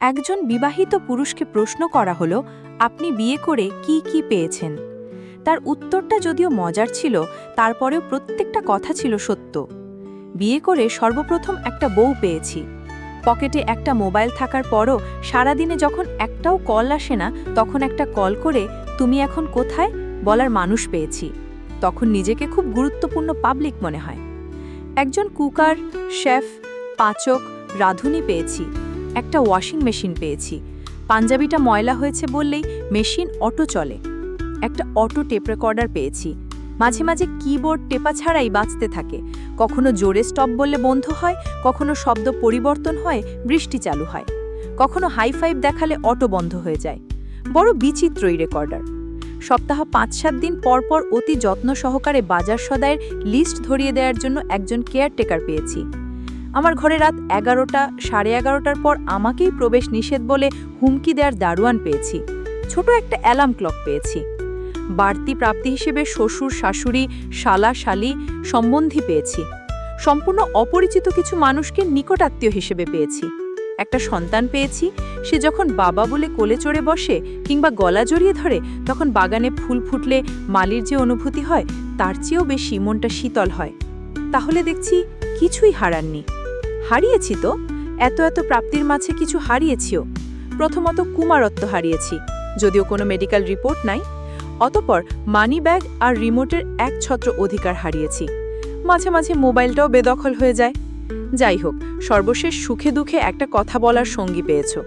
একজন বিবাহিত পুরুষকে প্রশ্ন করা হলো, আপনি বিয়ে করে কি কি পেয়েছেন? তার উত্তরটা যদিও মজার ছিল, তারপরেও প্রত্যেকটা কথা ছিল সত্য। বিয়ে করে সর্বপ্রথম একটা বউ পেয়েছি। পকেটে একটা মোবাইল থাকার পরও সারাদিনে যখন একটাও কল আসে না, তখন একটা কল করে তুমি এখন কোথায় বলার মানুষ পেয়েছি। তখন নিজেকে খুব গুরুত্বপূর্ণ পাবলিক মনে হয়। একজন কুকার, শেফ, পাচক, রাঁধুনি পেয়েছি। একটা ওয়াশিং মেশিন পেয়েছি। পাঞ্জাবিটা ময়লা হয়েছে বললেই মেশিন অটো চলে। একটা অটো টেপ রেকর্ডার পেয়েছি। মাঝে মাঝে কিবোর্ড টেপা ছাড়াই বাজতে থাকে। কখনো জোরে স্টপ বললে বন্ধ হয়, কখনো শব্দ পরিবর্তন হয়, বৃষ্টি চালু হয়, কখনো হাই ফাইভ দেখালে অটো বন্ধ হয়ে যায়। বড় বিচিত্র এই রেকর্ডার। সপ্তাহ ৫-৭ দিন পর পর অতি যত্ন সহকারে বাজার সদাইয়ের লিস্ট ধরিয়ে দেওয়ার জন্য একজন কেয়ারটেকার পেয়েছি। আমার ঘরে রাত ১১টা, 11:30টার পর আমাকেই প্রবেশ নিষেধ বলে হুমকি দেওয়ার দারোয়ান পেয়েছি। ছোট একটা অ্যালার্ম ক্লক পেয়েছি। বাড়তি প্রাপ্তি হিসেবে শ্বশুর, শাশুড়ি, শালা, শালি, সম্বন্ধী পেয়েছি। সম্পূর্ণ অপরিচিত কিছু মানুষকে নিকটাত্মীয় হিসেবে পেয়েছি। একটা সন্তান পেয়েছি। সে যখন বাবা বলে কোলে চড়ে বসে কিংবা গলা জড়িয়ে ধরে, তখন বাগানে ফুল ফুটলে মালির যে অনুভূতি হয়, তার চেয়েও বেশি মনটা শীতল হয়। তাহলে দেখছি কিছুই হারাননি। হারিয়েছি তো, এত এত প্রাপ্তির মাঝে কিছু হারিয়েছিও। প্রথমত কুমারত্ব হারিয়েছি, যদিও কোনো মেডিকেল রিপোর্ট নাই। অতঃপর মানি ব্যাগ আর রিমোটের একছত্র অধিকার হারিয়েছি। মাঝে মাঝে মোবাইলটাও বেদখল হয়ে যায়। যাই হোক, সর্বশেষ সুখে দুঃখে একটা কথা বলার সঙ্গী পেয়েছো।